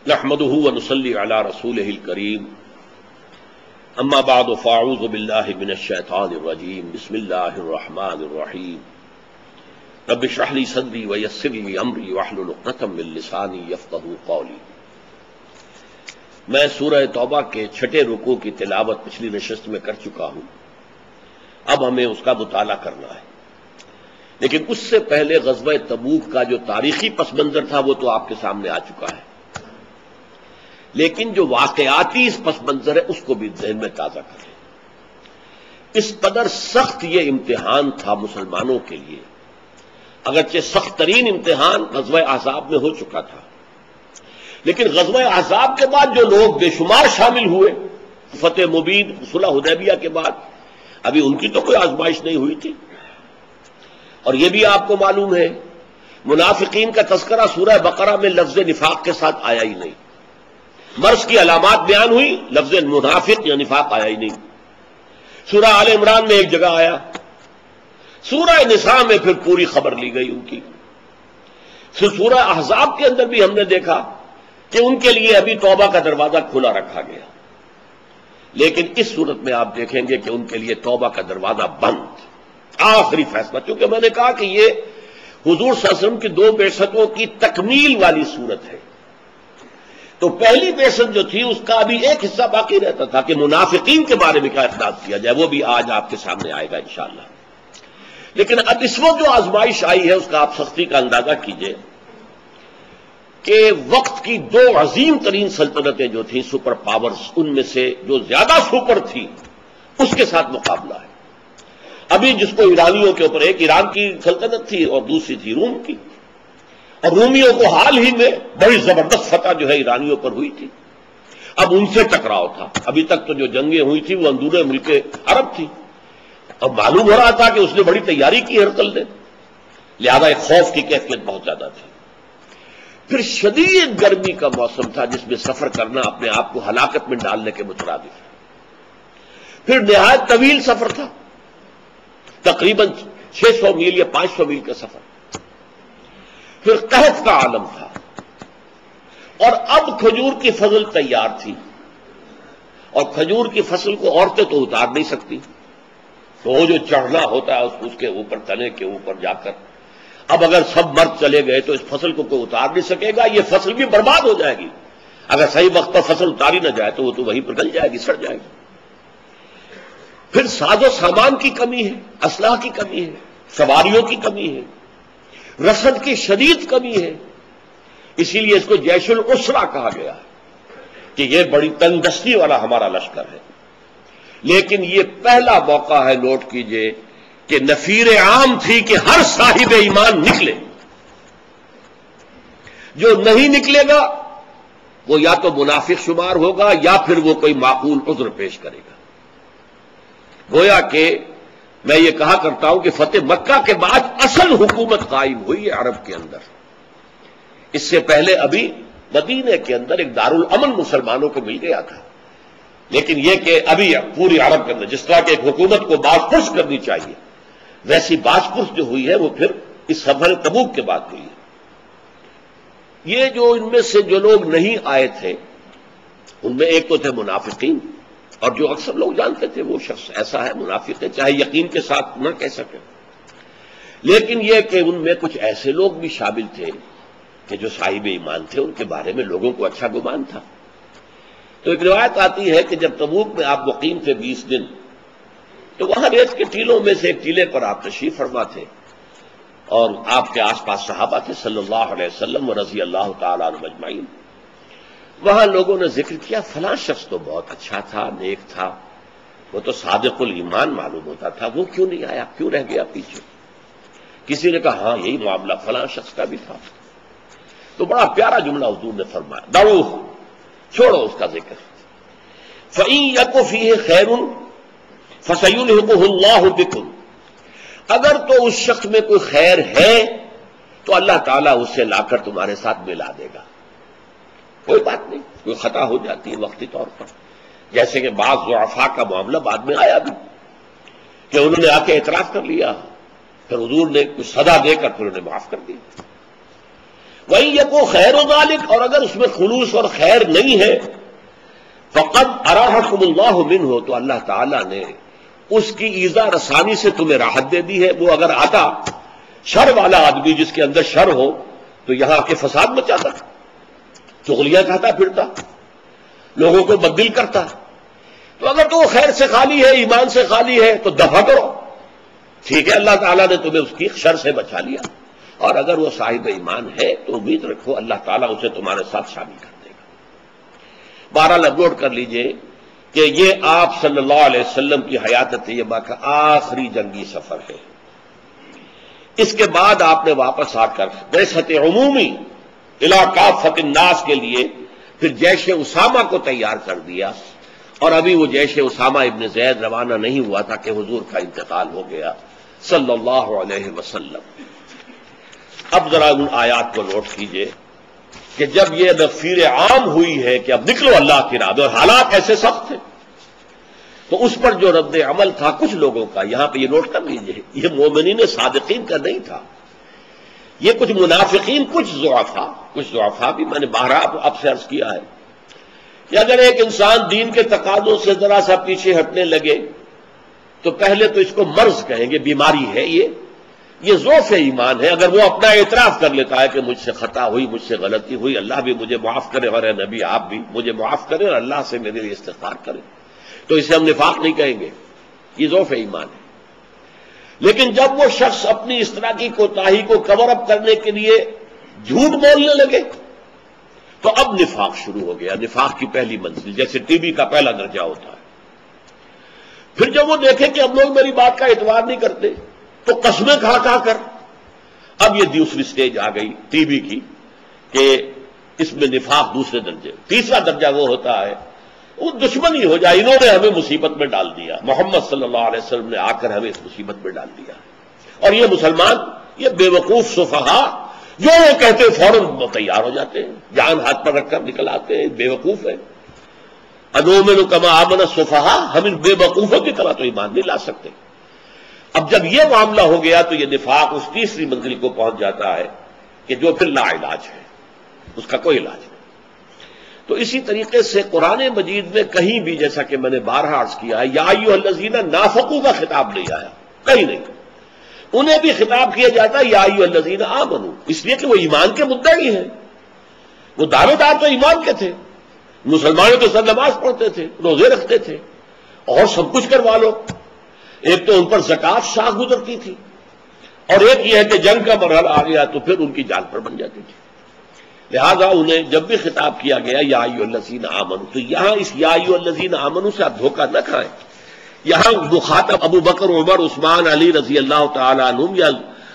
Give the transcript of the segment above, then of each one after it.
نحمده ونصلي على رسوله الكريم اما بعد فاعوذ بالله من الشيطان الرجيم بسم الله الرحمن الرحيم رب اشرح لي صدري ويسر لي امري واحلل عقدة من لساني يفقهوا قولي۔ میں سورہ توبہ کے چھٹے رکوع کی تلاوت پچھلی نشست میں کر چکا ہوں، اب ہمیں اس کا مطالعہ کرنا ہے، لیکن اس سے پہلے غزوہ تبوک کا جو تاریخی پس منظر تھا وہ تو آپ کے سامنے آ چکا ہے، لیکن جو واقعاتی اس پس منظر ہے اس کو بھی ذہن میں تازہ کریں۔ اس قدر سخت یہ امتحان تھا مسلمانوں کے لیے، اگرچہ سخت ترین امتحان غزوہ احزاب میں ہو چکا تھا، لیکن غزوہ احزاب کے بعد جو لوگ بے شمار شامل ہوئے فتح مبین صلح حدیبیہ کے بعد، ابھی ان کی تو کوئی آزمائش نہیں ہوئی تھی۔ اور یہ بھی آپ کو معلوم ہے منافقین کا تذکرہ سورہ بقرہ میں لفظ نفاق کے ساتھ آیا ہی نہیں، مرض کی علامات بیان ہوئی، لفظ منافق یا نفاق آیا ہی نہیں۔ سورہ آل عمران میں ایک جگہ آیا، سورہ نساء میں پھر پوری خبر لی گئی ان کی، پھر سورہ احزاب کے اندر بھی ہم نے دیکھا کہ ان کے لیے ابھی توبہ کا دروازہ کھلا رکھا گیا، لیکن اس صورت میں آپ دیکھیں گے کہ ان کے لیے توبہ کا دروازہ بند، آخری فیصلہ، کیونکہ میں نے کہا کہ یہ حضور صلی اللہ علیہ وسلم کی دو بعثتوں کی تکمیل والی صورت ہے، تو پہلی بعثت جو تھی اس کا ابھی ایک حصہ باقی رہتا تھا کہ منافقین کے بارے میں کیا اقدام کیا جائے، وہ بھی آج آپ کے سامنے آئے گا انشاءاللہ۔ لیکن اب اس وقت جو آزمائش آئی ہے اس کا آپ سختی کا اندازہ کیجئے کہ وقت کی دو عظیم ترین سلطنتیں جو تھیں سپر پاورز، ان میں سے جو زیادہ سپر تھی اس کے ساتھ مقابلہ ہے۔ ابھی جس کو ایرانیوں کے اوپر، ایک ایران کی سلطنت تھی اور دوسری تھی روم کی، اور رومیوں کو حال ہی میں بڑی زبردست فتح جو ہے ایرانیوں پر ہوئی تھی، اب ان سے ٹکراؤ تھا۔ ابھی تک تو جو جنگیں ہوئی تھی وہ اندرون ملک عرب تھی، اب معلوم ہو رہا تھا کہ اس نے بڑی تیاری کی ہرقل نے، لہذا ایک خوف کی کیفیت بہت زیادہ تھی۔ پھر شدید گرمی کا موسم تھا جس میں سفر کرنا اپنے آپ کو ہلاکت میں ڈالنے کے مترادف ہے۔ پھر نہایت طویل سفر تھا، تقریباً 600 میل یا 500 میل کا سفر۔ پھر قحط کا عالم تھا، اور اب کھجور کی فصل تیار تھی، اور کھجور کی فصل کو عورتیں تو اتار نہیں سکتی، تو وہ جو چڑھنا ہوتا ہے اس کے اوپر، تنے کے اوپر جا کر، اب اگر سب مرد چلے گئے تو اس فصل کو کوئی اتار نہیں سکے گا، یہ فصل بھی برباد ہو جائے گی، اگر صحیح وقت پر فصل اتاری نہ جائے تو وہ تو وہیں پر گل جائے گی، سڑ جائے گی۔ پھر ساز و سامان کی کمی ہے، اسلحہ کی کمی ہے، سواریوں کی کمی ہے، رسد کی شدید کمی ہے، اسی لیے اس کو جیش العسرہ کہا گیا ہے کہ یہ بڑی تنگ دستی والا ہمارا لشکر ہے۔ لیکن یہ پہلا موقع ہے، نوٹ کیجئے، کہ نفیر عام تھی کہ ہر صاحب ایمان نکلے، جو نہیں نکلے گا وہ یا تو منافق شمار ہوگا یا پھر وہ کوئی معقول عذر پیش کرے گا۔ گویا کہ میں یہ کہا کرتا ہوں کہ فتح مکہ کے بعد اصل حکومت قائم ہوئی ہے عرب کے اندر، اس سے پہلے ابھی مدینے کے اندر ایک دارالامن مسلمانوں کو مل گیا تھا، لیکن یہ کہ ابھی پوری عرب کے اندر جس طرح کہ ایک حکومت کو باز پرس کرنی چاہیے، ویسی باز پرس جو ہوئی ہے وہ پھر اس سفر تبوک کے بعد ہوئی ہے۔ یہ جو ان میں سے جو لوگ نہیں آئے تھے ان میں ایک تو تھے منافقین، اور جو اکثر لوگ جانتے تھے وہ شخص ایسا ہے منافق ہے، چاہے یقین کے ساتھ نہ کہہ سکیں، لیکن یہ کہ ان میں کچھ ایسے لوگ بھی شامل تھے کہ جو صاحب ایمان تھے، ان کے بارے میں لوگوں کو اچھا گمان تھا۔ تو ایک روایت آتی ہے کہ جب تبوک میں آپ مقیم تھے 20 دن، تو وہاں ریت کے ٹیلوں میں سے ایک ٹیلے پر آپ تشریف فرما تھے، اور آپ کے آس پاس صحابہ تھے صلی اللہ علیہ وسلم و رضی اللہ تعالیٰ عنہم اجمعین۔ وہاں لوگوں نے ذکر کیا فلاں شخص تو بہت اچھا تھا، نیک تھا، وہ تو صادق الایمان معلوم ہوتا تھا، وہ کیوں نہیں آیا، کیوں رہ گیا پیچھے؟ کسی نے کہا ہاں یہی معاملہ فلاں شخص کا بھی تھا، تو بڑا پیارا جملہ حضور نے فرمایا، دعوہ، چھوڑو اس کا ذکر، فَإِن يَكُ فِيهِ خَيْرٌ فَسَيُلْحِقُهُ اللَّهُ بِكُمْ، اگر تو اس شخص میں کوئی خیر ہے تو اللہ تعالیٰ اسے لا کر تمہارے ساتھ ملا دے گا، کوئی بات نہیں، کوئی خطا ہو جاتی ہے وقتی طور پر، جیسے کہ بعض ضعفاء کا معاملہ بعد میں آیا بھی کہ انہوں نے آ کے اعتراف کر لیا، پھر حضور نے کچھ سزا دے کر پھر انہیں معاف کر دیا۔ وَإِن يَكُن خَيْرُ ذَلِكَ، اور اگر اس میں خلوص اور خیر نہیں ہے، فَقَدْ أَرَاحَكُمُ اللَّهُ مِنْهُ، تو اللہ تعالیٰ نے اس کی ایذا رسانی سے تمہیں راحت دے دی ہے۔ وہ اگر آتا شر والا آدمی جس کے اندر شر ہو تو یہاں کے فساد مچاتا، چغلیاں کھاتا پھرتا، لوگوں کو بددل کرتا۔ تو اگر تو وہ خیر سے خالی ہے، ایمان سے خالی ہے، تو دفع کرو، ٹھیک ہے، اللہ تعالیٰ نے تمہیں اس کی شر سے بچا لیا۔ اور اگر وہ صاحب ایمان ہے تو امید رکھو اللہ تعالیٰ اسے تمہارے ساتھ شامل کر دے گا۔ بہرحال اب نوٹ کر لیجئے کہ یہ آپ صلی اللہ علیہ وسلم کی حیات طیبہ کا آخری جنگی سفر ہے۔ اس کے بعد آپ نے واپس آ کر بعثت عمومی الی کافۃ الناس کے لیے پھر جیش اسامہ کو تیار کر دیا، اور ابھی وہ جیش اسامہ ابن زید روانہ نہیں ہوا تھا کہ حضور کا انتقال ہو گیا صلی اللہ علیہ وسلم۔ اب ذرا ان آیات کو نوٹ کیجئے کہ جب یہ تفسیر عام ہوئی ہے کہ اب نکلو اللہ کی راہ میں، اور حالات ایسے سخت تھے، تو اس پر جو رد عمل تھا کچھ لوگوں کا، یہاں پہ یہ نوٹ کر لیجئے، یہ مومنین صادقین کا نہیں تھا، یہ کچھ منافقین، کچھ ضعفاء بھی میں نے بارہا اب سے عرض کیا ہے کہ اگر ایک انسان دین کے تقاضوں سے ذرا سا پیچھے ہٹنے لگے تو پہلے تو اس کو مرض کہیں گے، بیماری ہے یہ ضعف ایمان ہے۔ اگر وہ اپنا اعتراف کر لیتا ہے کہ مجھ سے خطا ہوئی، مجھ سے غلطی ہوئی، اللہ بھی مجھے معاف کرے، اور اے نبی آپ بھی مجھے معاف کریں اور اللہ سے میرے لیے استغفار کریں، تو اسے ہم نفاق نہیں کہیں گے، یہ ضعف ایمان ہے۔ لیکن جب وہ شخص اپنی اس طرح کی کوتاہی کو کور اپ کرنے کے لیے جھوٹ بولنے لگے تو اب نفاق شروع ہو گیا، نفاق کی پہلی منزل، جیسے ٹی بی کا پہلا درجہ ہوتا ہے۔ پھر جب وہ دیکھے کہ اب لوگ میری بات کا اعتبار نہیں کرتے تو قسمیں کھا کر اب یہ دوسری سٹیج آ گئی ٹی بی کی کہ اس میں نفاق دوسرے درجے۔ تیسرا درجہ وہ ہوتا ہے وہ دشمنی ہو جائے، انہوں نے ہمیں مصیبت میں ڈال دیا، محمد صلی اللہ علیہ وسلم نے آ کر ہمیں اس مصیبت میں ڈال دیا، اور یہ مسلمان، یہ بے وقوف سفہا جو وہ کہتے فوراً تیار ہو جاتے ہیں، جان ہاتھ پر رکھ کر نکل آتے ہیں، بے وقوف ہے۔ انؤمن کما آمن السفہا، ہم ان بے وقوفوں کی طرح تو ایمان نہیں لا سکتے۔ اب جب یہ معاملہ ہو گیا تو یہ نفاق اس تیسری منزل کو پہنچ جاتا ہے کہ جو پھر لا علاج ہے، اس کا کوئی علاج نہیں۔ تو اسی طریقے سے قرآن مجید میں کہیں بھی، جیسا کہ میں نے بارہا عرض کیا ہے، یا ایھا الذین نافقوا کا خطاب نہیں آیا، کہیں نہیں، انہیں بھی خطاب کیا جاتا ہے یا ایھا الذین آمنوا، اس لیے کہ وہ ایمان کے مدعی ہیں، وہ دعوے دار تو ایمان کے تھے، مسلمانوں تو سر نماز پڑھتے تھے، روزے رکھتے تھے، اور سب کچھ کروا لو۔ ایک تو ان پر زکوٰۃ شاہ گزرتی تھی، اور ایک یہ ہے کہ جنگ کا مرحلہ آ گیا تو پھر ان کی جان پر بن جاتی تھی، لہذا انہیں جب بھی خطاب کیا گیا یا ایھا الذین آمنوا، تو یہاں اس یا ایھا الذین آمنوا سے آپ دھوکہ نہ کھائیں، یہاں مخاطب ابو بکر، عمر، عثمان، علی رضی اللہ تعالی عنہم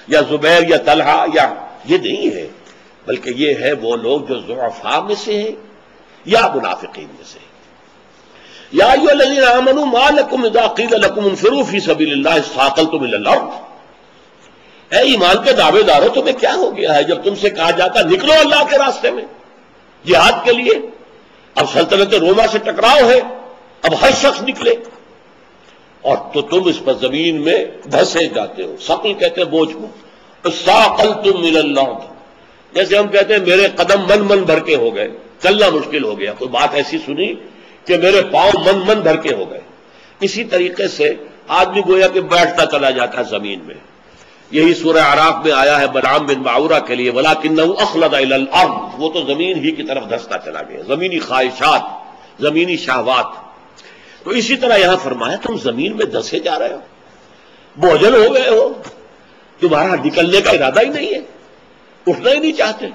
یا زبیر یا طلحہ یا یہ نہیں ہے، بلکہ یہ ہے وہ لوگ جو ضعفاء میں سے ہیں یا منافقین میں سے ہیں۔ یا ایھا الذین آمنوا ما لکم اذا قیل لکم انفروا فی سبیل اللہ اثاقلتم الی الارض، اے ایمان کے دعوے دارو تمہیں کیا ہو گیا ہے جب تم سے کہا جاتا نکلو اللہ کے راستے میں جہاد کے لیے۔ اب سلطنت روما سے ٹکراؤ ہے، اب ہر شخص نکلے، اور تو تم اس پر زمین میں دھسے جاتے ہو۔ ثقل کہتے ہیں بوجھ کو، اثاقلتم الی الارض، جیسے ہم کہتے ہیں میرے قدم من بھر کے ہو گئے، چلنا مشکل ہو گیا، کوئی بات ایسی سنی کہ میرے پاؤں من بھر کے ہو گئے۔ اسی طریقے سے آدمی گویا کہ بیٹھتا چلا جاتا ہے زمین میں۔ یہی سورہ اعراف میں آیا ہے بلعام بن باعورہ کے لیے، وَلَكِنَّهُ أَخْلَدَ إِلَى الْأَرْضِ، وہ تو زمین ہی کی طرف دھستا چلا گیا، زمینی خواہشات، زمینی شہوات۔ تو اسی طرح یہاں فرمایا تم زمین میں دھسے جا رہے ہو، بوجھل ہو گئے ہو، تمہارا نکلنے کا ارادہ ہی نہیں ہے، اٹھنا ہی نہیں چاہتے۔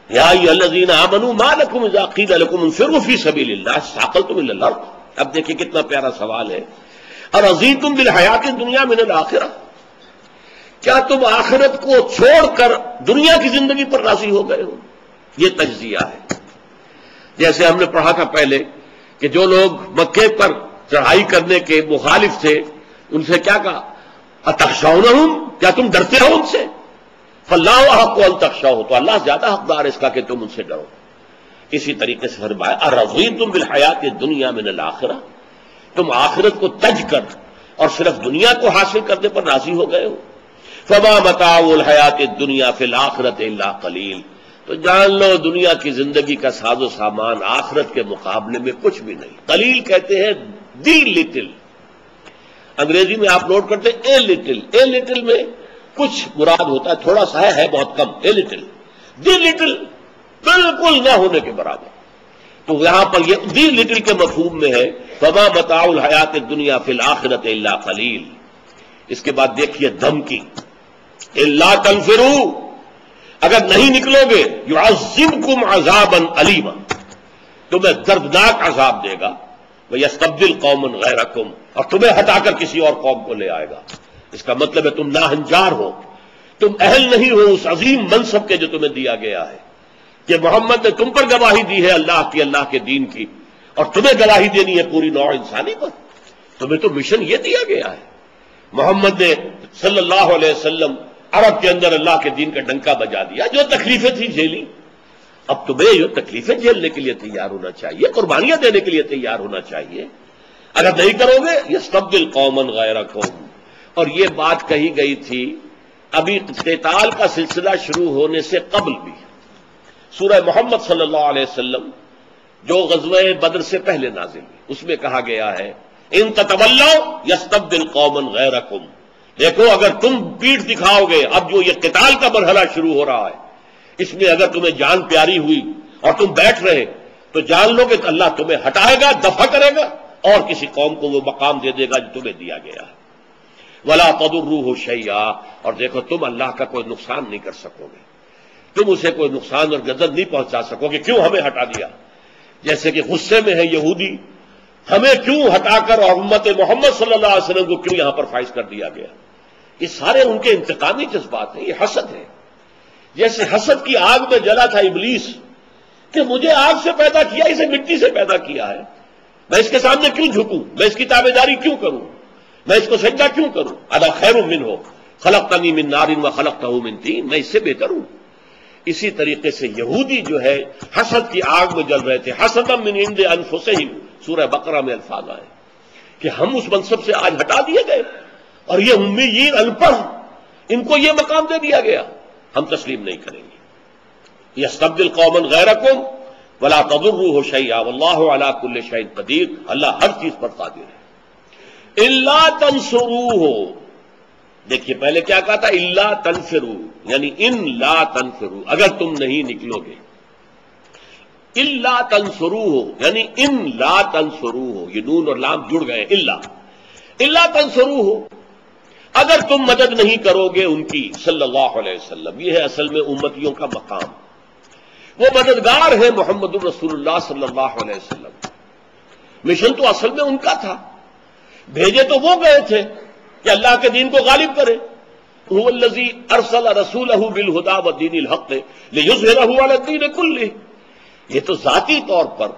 یا ایھا الذین آمنوا ما لکم اذا قیل لکم انفروا فی سبیل اللہ اثاقلتم الی الارض۔ اب دیکھیں کتنا پیارا سوال ہے، ارضیتم بالحیات الدنیا من الآخرہ، کیا تم آخرت کو چھوڑ کر دنیا کی زندگی پر راضی ہو گئے ہو؟ یہ تجزیہ ہے۔ جیسے ہم نے پڑھا تھا پہلے کہ جو لوگ مکے پر چڑھائی کرنے کے مخالف تھے ان سے کیا کہا، اتخشونہم، کیا تم ڈرتے ہو ان سے؟ فاللہ احق ان تخشوہ، تو اللہ زیادہ حقدار ہے اس کا کہ تم ان سے ڈرو۔ اسی طریقے سے فرمایا ارضیتم بالحیات الدنیا من الآخرہ، تم آخرت کو تج کر اور صرف دنیا کو حاصل کرنے پر راضی ہو گئے ہو؟ فما متاع الحیات الدنیا فی الآخرۃ الا قلیل، تو جان لو دنیا کی زندگی کا ساز و سامان آخرت کے مقابلے میں کچھ بھی نہیں. قلیل کہتے ہیں دی لٹل، انگریزی میں آپ نوٹ کرتے ہیں اے لٹل. اے لٹل میں کچھ مراد ہوتا ہے تھوڑا سا ہے بہت کم. اے لٹل، دی لٹل بالکل نہ ہونے کے برابر. تو یہاں پر یہ دی لٹل کے مفہوم میں ہے فما متاع الحیات الدنیا فی الآخرۃ الا قلیل. اس کے بعد دیکھیے دھمکی، الا تنفروا، اگر نہیں نکلو گے یعذبکم عذابا علیما، تمہیں دردناک عذاب دے گا، ویستبدل قوما غیرکم، اور تمہیں ہٹا کر کسی اور قوم کو لے آئے گا. اس کا مطلب ہے تم ناہنجار ہو، تم اہل نہیں ہو اس عظیم منصب کے جو تمہیں دیا گیا ہے کہ محمد نے تم پر گواہی دی ہے اللہ کی، اللہ کے دین کی، اور تمہیں گواہی دینی ہے پوری نوع انسانی پر. تمہیں تو مشن یہ دیا گیا ہے. محمد نے صلی اللہ علیہ وسلم عرب کے اندر اللہ کے دین کا ڈنکا بجا دیا، جو تکلیفیں تھیں جھیلی. اب تمہیں جو تکلیفیں جھیلنے کے لیے تیار ہونا چاہیے، قربانیاں دینے کے لیے تیار ہونا چاہیے. اگر نہیں کرو گے یستبدل قوما غیرکم. اور یہ بات کہی گئی تھی ابھی قتال کا سلسلہ شروع ہونے سے قبل بھی. سورہ محمد صلی اللہ علیہ وسلم جو غزوہ بدر سے پہلے نازل ہوئی، اس میں کہا گیا ہے ان تتولوا یستبدل قوما غیرکم. دیکھو اگر تم پیٹھ دکھاؤ گے، اب جو یہ قتال کا مرحلہ شروع ہو رہا ہے اس میں اگر تمہیں جان پیاری ہوئی اور تم بیٹھ رہے تو جان لو کہ اللہ تمہیں ہٹائے گا، دفع کرے گا، اور کسی قوم کو وہ مقام دے دے گا جو تمہیں دیا گیا ہے. ولا تضروہ شیئا، اور دیکھو تم اللہ کا کوئی نقصان نہیں کر سکو گے، تم اسے کوئی نقصان اور غضب نہیں پہنچا سکو گے. کیوں ہمیں ہٹا دیا؟ جیسے کہ غصے میں ہے یہودی، ہمیں کیوں ہٹا کر اور امت محمد صلی اللہ علیہ وسلم کو کیوں یہاں پر فائز کر دیا گیا؟ یہ سارے ان کے انتقامی جذبات ہیں. یہ حسد ہے. جیسے حسد کی آگ میں جلا تھا ابلیس کہ مجھے آگ سے پیدا کیا، اسے مٹی سے پیدا کیا ہے، میں اس کے سامنے کیوں جھکوں، میں اس کی تابعداری کیوں کروں، میں اس کو سجدہ کیوں کروں. انا خیر منہ خلقتنی من نار وخلقتہ من طین، میں اس سے بہتر ہوں. اسی طریقے سے یہودی جو ہے حسد کی آگ میں جل رہے تھے. حسدا من عند انفسہم، سورہ بقرہ میں الفاظ آئے کہ ہم اس منصب سے آج ہٹا دیے گئے اور یہ امیین ان پڑھ ان کو یہ مقام دے دیا گیا، ہم تسلیم نہیں کریں گے. یستبدل قوما غیرکم ولا تضروہ شیئا واللہ علی کل شیء قدیر، اللہ ہر چیز پر قادر ہے. الا تنصروہ، دیکھیے پہلے کیا کہا تھا، الا تنفروا، یعنی ان لا تنفروا، اگر تم نہیں نکلو گے. الا تنصروہ یعنی ان لا تنصروہ، یہ نون اور لام جڑ گئے. الا تنصروہ، اگر تم مدد نہیں کرو گے ان کی صلی اللہ علیہ وسلم. یہ ہے اصل میں امتیوں کا مقام. وہ مددگار ہے محمد الرسول اللہ صلی اللہ علیہ وسلم. مشن تو اصل میں ان کا تھا، بھیجے تو وہ گئے تھے کہ اللہ کے دین کو غالب کرے. هو الذی ارسل رسولہ بالہدی ودین الحق لیظہرہ علی الدین کلہ. یہ تو ذاتی طور پر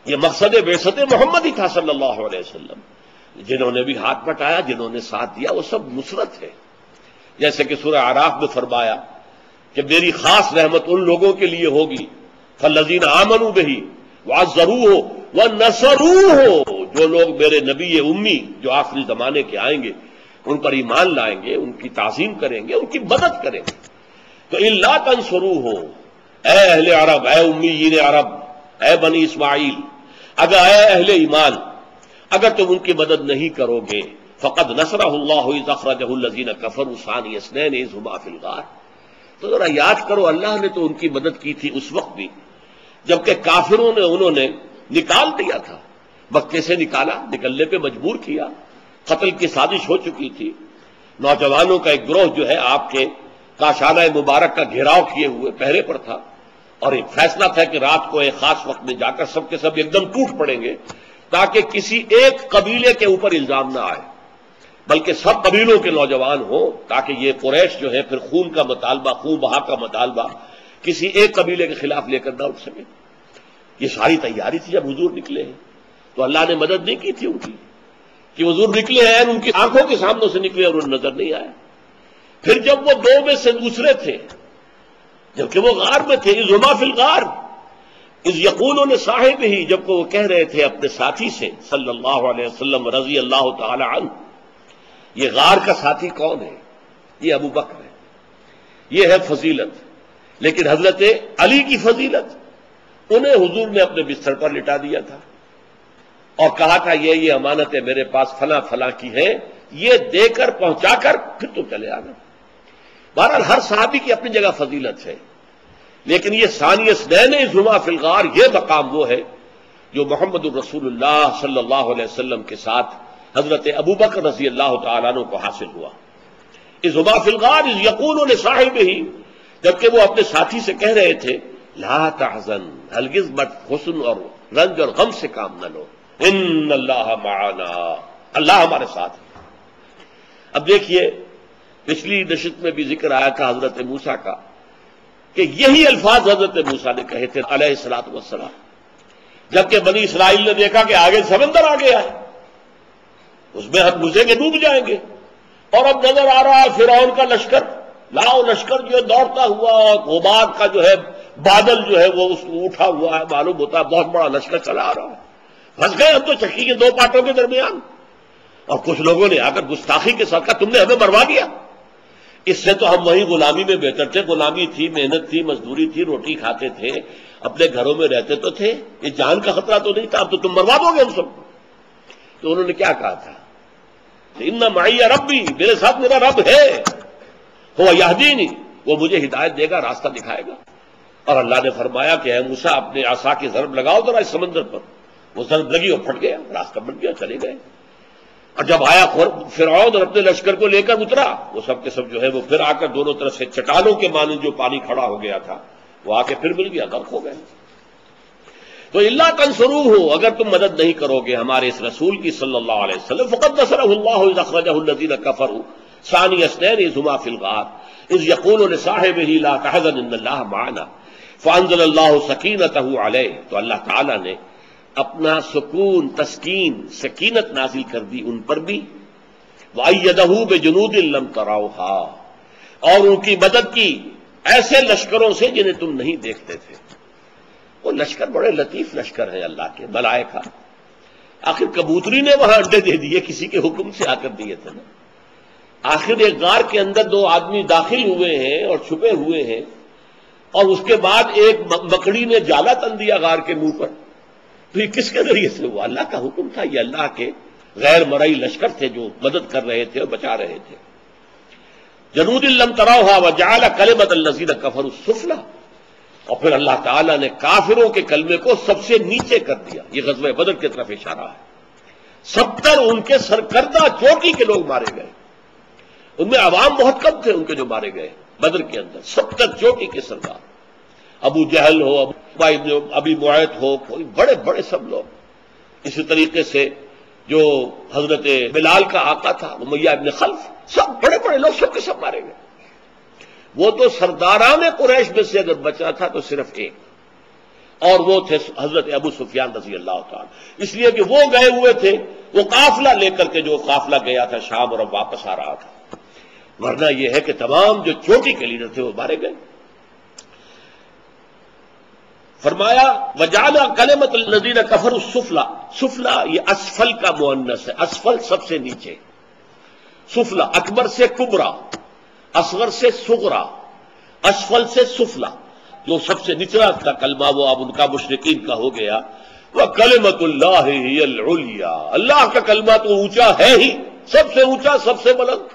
یہ مقصد بعثت محمد ہی تھا صلی اللہ علیہ وسلم. جنہوں نے بھی ہاتھ بٹایا، جنہوں نے ساتھ دیا، وہ سب نصرت ہے. جیسے کہ سورہ اعراف میں فرمایا کہ میری خاص رحمت ان لوگوں کے لیے ہوگی فالذین آمنوا بہ وعزروہ ونصروہ، جو لوگ میرے نبی امی جو آخری زمانے کے آئیں گے ان پر ایمان لائیں گے، ان کی تعظیم کریں گے، ان کی مدد کریں گے. تو الا تنصروہ، اے اہل عرب، اے امیین عرب، اے بنی اسماعیل، اگر اے اہل ایمان، اگر تم ان کی مدد نہیں کرو گے، فقد نصرہ اللہ اذ اخرجہ الذین کفروا ثانی اثنین اذ ہما فی الغار. تو ذرا یاد کرو اللہ نے تو ان کی مدد کی تھی اس وقت بھی جبکہ کافروں نے انہوں نے نکال دیا تھا، مکے سے نکالا، نکلنے پہ مجبور کیا، قتل کی سازش ہو چکی تھی. نوجوانوں کا ایک گروہ جو ہے آپ کے کاشانہ مبارک کا گھیراؤ کیے ہوئے پہرے پر تھا، اور ایک فیصلہ تھا کہ رات کو ایک خاص وقت میں جا کر سب کے سب ایک دم ٹوٹ پڑیں گے تاکہ کسی ایک قبیلے کے اوپر الزام نہ آئے، بلکہ سب قبیلوں کے نوجوان ہوں، تاکہ یہ قریش جو ہے پھر خون کا مطالبہ، خون بہا کا مطالبہ کسی ایک قبیلے کے خلاف لے کر نہ اٹھ سکے. یہ ساری تیاری تھی جب حضور نکلے ہیں. تو اللہ نے مدد نہیں کی تھی ان کی کہ حضور نکلے ہیں، ان کی آنکھوں کے سامنے سے نکلے اور انہیں نظر نہیں آیا. پھر جب وہ دو میں سے دوسرے تھے، جبکہ وہ غار میں تھے، اذ ہما فی الغار اذ یقولون لصاحبہ، جب وہ کہہ رہے تھے اپنے ساتھی سے صلی اللہ علیہ وسلم رضی اللہ تعالی عنہ. یہ غار کا ساتھی کون ہے؟ یہ ابو بکر ہے. یہ ہے فضیلت. لیکن حضرت علی کی فضیلت، انہیں حضور نے اپنے بستر پر لٹا دیا تھا اور کہا تھا یہ امانتیں میرے پاس فلاں فلاں کی ہیں، یہ دے کر پہنچا کر پھر تو چلے آنا۔ بہرحال ہر صحابی کی اپنی جگہ فضیلت ہے، لیکن یہ ثانی اثنین اذ ہما فی الغار، یہ مقام وہ ہے جو محمد الرسول اللہ صلی اللہ علیہ وسلم کے ساتھ حضرت ابوبکر رضی اللہ تعالیٰ عنہ کو حاصل ہوا۔ اذ ہما فی الغار اذ یقول لصاحبہ، جبکہ وہ اپنے ساتھی سے کہہ رہے تھے لا تحزن، ہرگز مت حزن اور رنج اور غم سے کام نہ لو، ان اللہ معنا، اللہ ہمارے ساتھ ہے۔ اب دیکھیے پچھلی نشست میں بھی ذکر آیا تھا حضرت موسیٰ کا کہ یہی الفاظ حضرت موسیٰ نے کہے تھے علیہ الصلوۃ والسلام، جبکہ بنی اسرائیل نے دیکھا کہ آگے سمندر آ گیا ہے، اس میں ہم گھسیں گے ڈوب جائیں گے، اور اب نظر آ رہا ہے فرعون کا لشکر، لاؤ لشکر جو ہے دوڑتا ہوا، غبار کا جو ہے بادل جو ہے وہ اس کو اٹھا ہوا ہے، معلوم ہوتا ہے بہت بڑا لشکر چلا آ رہا ہے، پھنس گئے ہم تو چکی کے دو پاٹوں کے درمیان۔ اور کچھ لوگوں نے آ کر گستاخی کے ساتھ کہا تم نے ہمیں مروا دیا، اس سے تو ہم وہی غلامی میں بہتر تھے، غلامی تھی، محنت تھی، مزدوری تھی، روٹی کھاتے تھے، اپنے گھروں میں رہتے تو تھے، یہ جان کا خطرہ تو نہیں تھا، اب تو تم مروا دو گے ہم سب کو۔ تو انہوں نے کیا کہا تھا، ان معی ربی، میرے ساتھ میرا رب ہے، وہ یہدینی، وہ مجھے ہدایت دے گا، راستہ دکھائے گا۔ اور اللہ نے فرمایا کہ اے موسیٰ اپنے عصا کی ضرب لگاؤ ذرا اس سمندر پر، وہ ضرب لگی اور پھٹ گیا، راستہ بن گیا، چلے گئے۔ اور جب آیا فرعون اور اپنے لشکر کو لے کر اترا، وہ سب کے سب جو ہے وہ پھر آ کر دونوں طرف سے چٹانوں کے مانند جو پانی کھڑا ہو گیا تھا وہ آ کے پھر مل گیا، غرق ہو گئے۔ تو اللہ تنصروہ، اگر تم مدد نہیں کرو گے ہمارے اس رسول کی صلی اللہ علیہ وسلم، فقد نصرہ اللہ اذ اخرجہ الذین کفروا ثانی اثنین اذ ہما فی الغار اذ یقول لصاحبہ لا تحزن ان اللہ معنا فانزل اللہ سکینتہ علیہ، تو اللہ تعالیٰ نے اپنا سکون، تسکین، سکینت نازل کر دی ان پر بھی، وَأَيَّدَهُ بِجُنُودٍ لَمْ تَرَوْهَا، اور ان کی مدد کی ایسے لشکروں سے جنہیں تم نہیں دیکھتے تھے۔ وہ لشکر بڑے لطیف لشکر ہیں اللہ کے، ملائکہ۔ آخر کبوتری نے وہاں انڈے دے دیے، کسی کے حکم سے آ کر دیے تھے نا۔ آخر ایک غار کے اندر دو آدمی داخل ہوئے ہیں اور چھپے ہوئے ہیں، اور اس کے بعد ایک مکڑی نے جالا تن دیا غار کے منہ پر، تو یہ کس کے ذریعے سے ہوا؟ اللہ کا حکم تھا، یہ اللہ کے غیر مرئی لشکر تھے جو مدد کر رہے تھے اور بچا رہے تھے۔ جنود لم تروها وجعل كلمة الذين كفروا السفلى، اور پھر اللہ تعالیٰ نے کافروں کے کلمے کو سب سے نیچے کر دیا۔ یہ غزوہ بدر کی طرف اشارہ ہے۔ 70 ان کے سرکردہ چوٹی کے لوگ مارے گئے، ان میں عوام بہت کم تھے ان کے جو مارے گئے بدر کے اندر، 70 چوٹی کے سردار، ابو جہل ہو، ابی معیط ہو، کوئی بڑے بڑے سب لوگ۔ اسی طریقے سے جو حضرت بلال کا آقا تھا امیہ ابن خلف، سب بڑے بڑے لوگ سب کے سب مارے گئے۔ وہ تو سرداران قریش میں سے اگر بچا تھا تو صرف ایک، اور وہ تھے حضرت ابو سفیان رضی اللہ تعالیٰ، اس لیے کہ وہ گئے ہوئے تھے، وہ قافلہ لے کر کے جو قافلہ گیا تھا شام اور اب واپس آ رہا تھا، ورنہ یہ ہے کہ تمام جو چوٹی کے لیڈر تھے وہ مارے گئے۔ فرمایا وجعل کلمۃ الذین کفروا السفلی، سفلا یہ اسفل کا مؤنث ہے، اسفل سب سے نیچے، سفلا اکبر سے کبرا، اصغر سے صغرا، اسفل سے سفلا، جو سب سے نچلا تھا کلمہ وہ اب ان کا مشرکین کا ہو گیا۔ وَكَلِمَةُ اللَّهِ هِيَ الْعُلْيَا، اللہ کا کلمہ تو اونچا ہے ہی، سب سے اونچا، سب سے بلند۔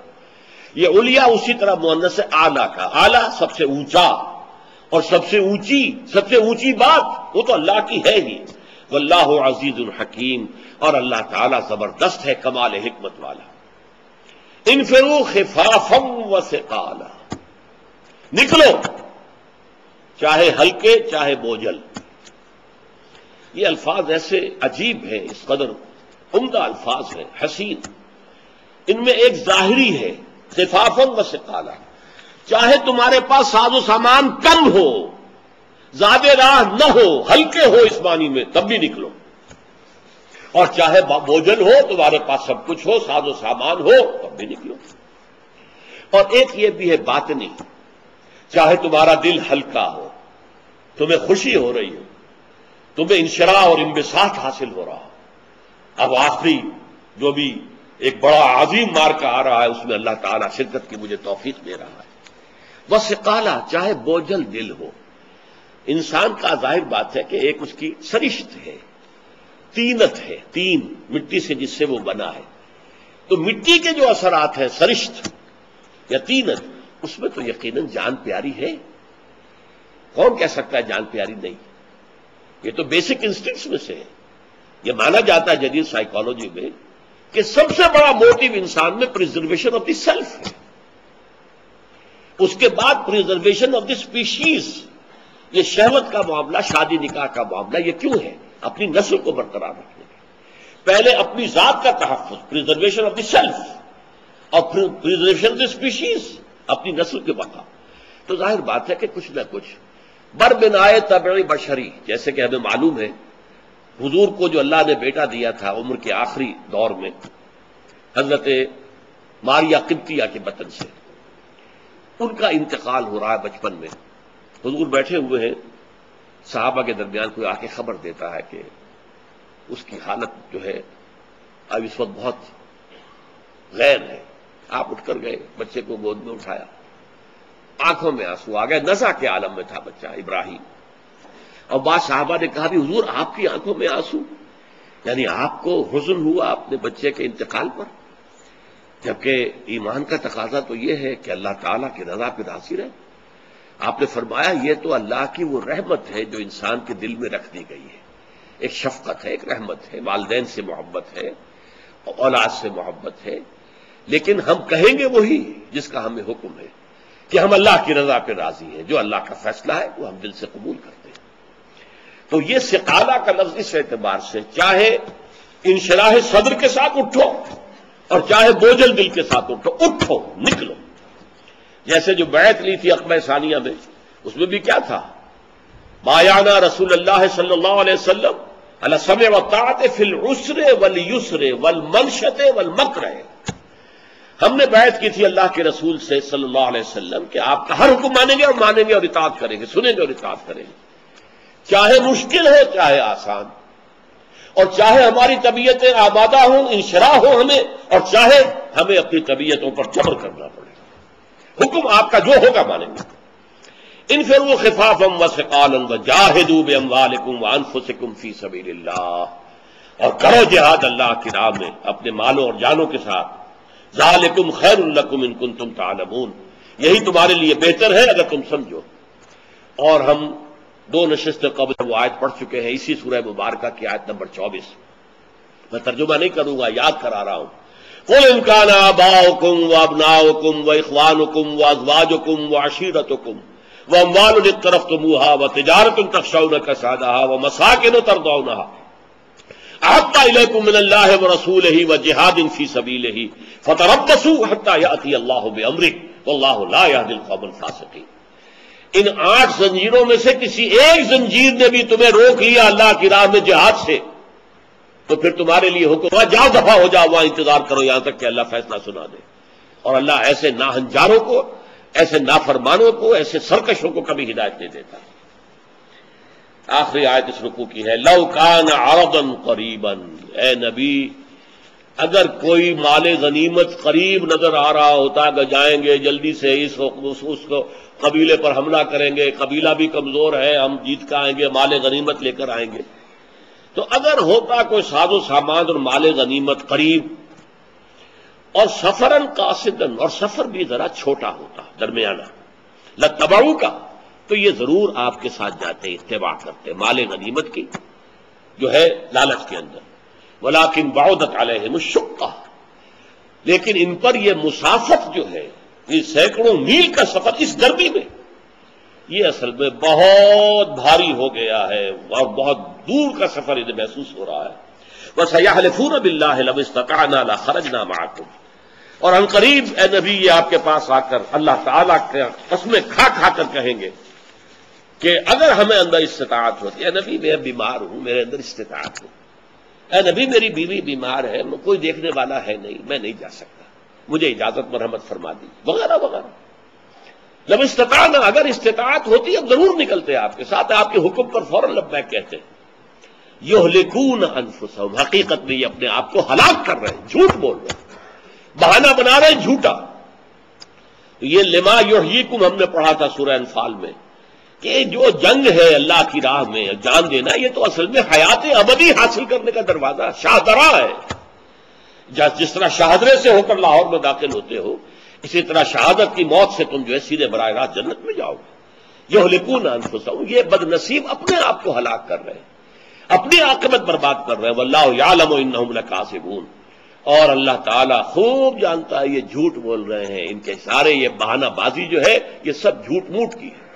یہ علیا اسی طرح مؤنث ہے اعلیٰ کا، اعلیٰ سب سے اونچا، اور سب سے اونچی بات وہ تو اللہ کی ہے ہی۔ واللہ عزیز الحکیم، اور اللہ تعالیٰ زبردست ہے، کمال حکمت والا۔ انفروا خفافا وثقالا، نکلو چاہے ہلکے چاہے بوجھل۔ یہ الفاظ ایسے عجیب ہیں، اس قدر عمدہ الفاظ ہیں، حسین۔ ان میں ایک ظاہری ہے خفافا وثقالا، چاہے تمہارے پاس ساز و سامان کم ہو، زیادہ راہ نہ ہو، ہلکے ہو اس معنی میں، تب بھی نکلو، اور چاہے بوجھل ہو، تمہارے پاس سب کچھ ہو، ساز و سامان ہو، تب بھی نکلو۔ اور ایک یہ بھی ہے باطنی، چاہے تمہارا دل ہلکا ہو، تمہیں خوشی ہو رہی ہو، تمہیں انشراح اور انبساط حاصل ہو رہا ہو، اب آخری جو بھی ایک بڑا عظیم مارکہ آ رہا ہے اس میں اللہ تعالیٰ شرکت کی مجھے توفیق دے رہا ہے، وثقالا، چاہے بوجھل دل ہو. انسان کا ظاہر بات ہے کہ ایک اس کی سرشت ہے، تینت ہے، تین مٹی سے جس سے وہ بنا ہے. تو مٹی کے جو اثرات ہیں، سرشت یا تینت، اس میں تو یقیناً جان پیاری ہے. کون کہہ سکتا ہے جان پیاری نہیں؟ یہ تو بیسک انسٹنکٹس میں سے ہے. یہ مانا جاتا ہے جدید سائیکالوجی میں کہ سب سے بڑا موٹیو انسان میں پریزرویشن آف دی سیلف ہے. اس کے بعد پریزرویشن آف دی اسپیشیز. یہ شہوت کا معاملہ، شادی نکاح کا معاملہ، یہ کیوں ہے؟ اپنی نسل کو برقرار رکھنے کے. پہلے اپنی ذات کا تحفظ، پریزرویشن آف دی سیلف، اور پریزرویشن آف دی اسپیشیز، اپنی نسل کے بقا. تو ظاہر بات ہے کہ کچھ نہ کچھ بربنائے طبع بشری، جیسے کہ ہمیں معلوم ہے حضور کو جو اللہ نے بیٹا دیا تھا عمر کے آخری دور میں حضرت ماریا قبطیہ کے بطن سے، ان کا انتقال ہو رہا ہے بچپن میں. حضور بیٹھے ہوئے ہیں، صحابہ کے درمیان کوئی آ کے خبر دیتا ہے کہ اس کی حالت جو ہے اب اس وقت بہت غیر ہے. آپ اٹھ کر گئے، بچے کو گود میں اٹھایا، آنکھوں میں آنسو آ گئے. نزع کے عالم میں تھا بچہ ابراہیم. اور بعض صحابہ نے کہا بھی حضور آپ کی آنکھوں میں آنسو، یعنی آپ کو حزن ہوا اپنے بچے کے انتقال پر؟ جبکہ ایمان کا تقاضا تو یہ ہے کہ اللہ تعالیٰ کی رضا پہ راضی رہے. آپ نے فرمایا یہ تو اللہ کی وہ رحمت ہے جو انسان کے دل میں رکھ دی گئی ہے. ایک شفقت ہے، ایک رحمت ہے، والدین سے محبت ہے، اولاد سے محبت ہے. لیکن ہم کہیں گے وہی جس کا ہمیں حکم ہے کہ ہم اللہ کی رضا پہ راضی ہیں. جو اللہ کا فیصلہ ہے وہ ہم دل سے قبول کرتے ہیں. تو یہ ثقالہ کا لفظ اس اعتبار سے، چاہے انشراح صدر کے ساتھ اٹھو اور چاہے بوجھل دل کے ساتھ اٹھو، اٹھو، نکلو. جیسے جو بیعت لی تھی عقبہ ثانیہ میں، اس میں بھی کیا تھا؟ بایعنا رسول اللہ صلی اللہ علیہ وسلم علی السمع والطاعۃ فی العسر والیسر والمنشط والمکرہ. ہم نے بیعت کی تھی اللہ کے رسول سے صلی اللہ علیہ وسلم کہ آپ کا ہر حکم مانیں گے اور مانیں گے اور اطاعت کریں گے، سنیں گے اور اطاعت کریں گے، چاہے مشکل ہو چاہے آسان، اور چاہے ہماری طبیعتیں آبادہ ہوں، انشراح ہو ہمیں، اور چاہے ہمیں اپنی طبیعتوں پر صبر کرنا پڑے. حکم آپ کا جو ہوگا مانیں گے. انفروا خفافا وثقالا وجاہدوا باموالکم وانفسکم فی سبیل اللہ، اور کرو جہاد اللہ کی راہ میں اپنے مالوں اور جانوں کے ساتھ. ذالکم خیر لکم ان کنتم تعلمون، یہی تمہارے لیے بہتر ہے اگر تم سمجھو. اور ہم 2 نشست قبل وہ آیت پڑھ چکے ہیں، اسی سورہ مبارکہ کی آیت نمبر 24. میں ترجمہ نہیں کروں گا، یاد کرا رہا ہوں. قل ان كان آباؤكم وابناؤكم واخوانكم وازواجكم وعشيرتكم واموال اقترفتموها وتجارة تخشون كسادها ومساكن ترضونها احب اليكم من الله ورسوله وجهاد في سبيله فتربصوا حتى ياتي الله بامره والله لا يهدي القوم الفاسقين. ان 8 زنجیروں میں سے کسی ایک زنجیر نے بھی تمہیں روک لیا اللہ کی راہ میں جہاد سے، تو پھر تمہارے لیے حکم ہے جاؤ، دفع ہو جاؤ، وہاں انتظار کرو یہاں تک کہ اللہ فیصلہ سنا دے. اور اللہ ایسے ناہنجاروں کو، ایسے نافرمانوں کو، ایسے سرکشوں کو کبھی ہدایت نہیں دیتا. آخری آیت اس رکوع کی ہے، لو کان عرضا قریبا، اے نبی اگر کوئی مال غنیمت قریب نظر آ رہا ہوتا کہ جائیں گے جلدی سے اس کو قبیلے پر حملہ کریں گے، قبیلہ بھی کمزور ہے، ہم جیت کے آئیں گے، مال غنیمت لے کر آئیں گے. تو اگر ہوتا کوئی ساز و سامان اور مال غنیمت قریب، اور سفرن قاصدن، اور سفر بھی ذرا چھوٹا ہوتا، درمیانہ، لتبعو کا، تو یہ ضرور آپ کے ساتھ جاتے، اتباع کرتے مال غنیمت کی جو ہے لالچ کے اندر. ولیکن بعدت علیہم الشقہ، لیکن ان پر یہ مسافت جو ہے، یہ سینکڑوں میل کا سفر اس گرمی میں، یہ اصل میں بہت بھاری ہو گیا ہے اور بہت دور کا سفر انہیں محسوس ہو رہا ہے. وَسَيَحْلِفُونَ بِاللَّهِ لَوِ اسْتَطَعْنَا لَخَرَجْنَا مَعَكُمْ، اور ان قریب اے نبی یہ آپ کے پاس آ کر اللہ تعالیٰ کے قسمیں کھا کھا کر کہیں گے کہ اگر ہمیں اندر استطاعت ہوتی، اے نبی میں بیمار ہوں، میرے اندر استطاعت ہو، اے نبی میری بیوی بیمار ہے، کوئی دیکھنے والا ہے نہیں، میں نہیں جا سکتا، مجھے اجازت مرحمت فرما دی، وغیرہ وغیرہ. لو استطاعنا، اگر استطاعت ہوتی اب ضرور نکلتے آپ کے ساتھ، آپ کے حکم پر فوراً لبیک کہتے ہیں. یہلکون انفسہم، حقیقت میں یہ اپنے آپ کو ہلاک کر رہے ہیں، جھوٹ بول رہے ہیں، بہانہ بنا رہے ہیں جھوٹا. یہ لما یحییکم ہم نے پڑھا تھا سورہ انفال میں کہ جو جنگ ہے اللہ کی راہ میں جان دینا، یہ تو اصل میں حیات ابدی حاصل کرنے کا دروازہ شاہدرہ ہے۔ جس طرح شاہدرے سے ہو کر لاہور میں داخل ہوتے ہو، اسی طرح شہادت کی موت سے تم جو ہے سیدھے براہ راست جنت میں جاؤ گے۔ یہلکون انفسہم، یہ بد نصیب اپنے آپ کو ہلاک کر رہے ہیں، اپنی عاقبت برباد کر رہے ہیں۔ واللہ یعلم انہم لکاذبون، اور اللہ تعالیٰ خوب جانتا ہے یہ جھوٹ بول رہے ہیں، ان کے سارے یہ بہانہ بازی جو ہے یہ سب جھوٹ موٹ کی ہے۔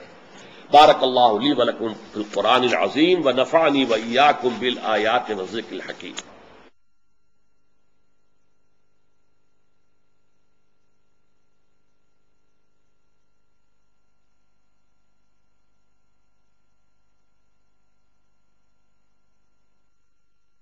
بارک اللہ لی ولکم فی القرآن العظیم ونفعنی وإیاکم بالآیات والذکر الحکیم۔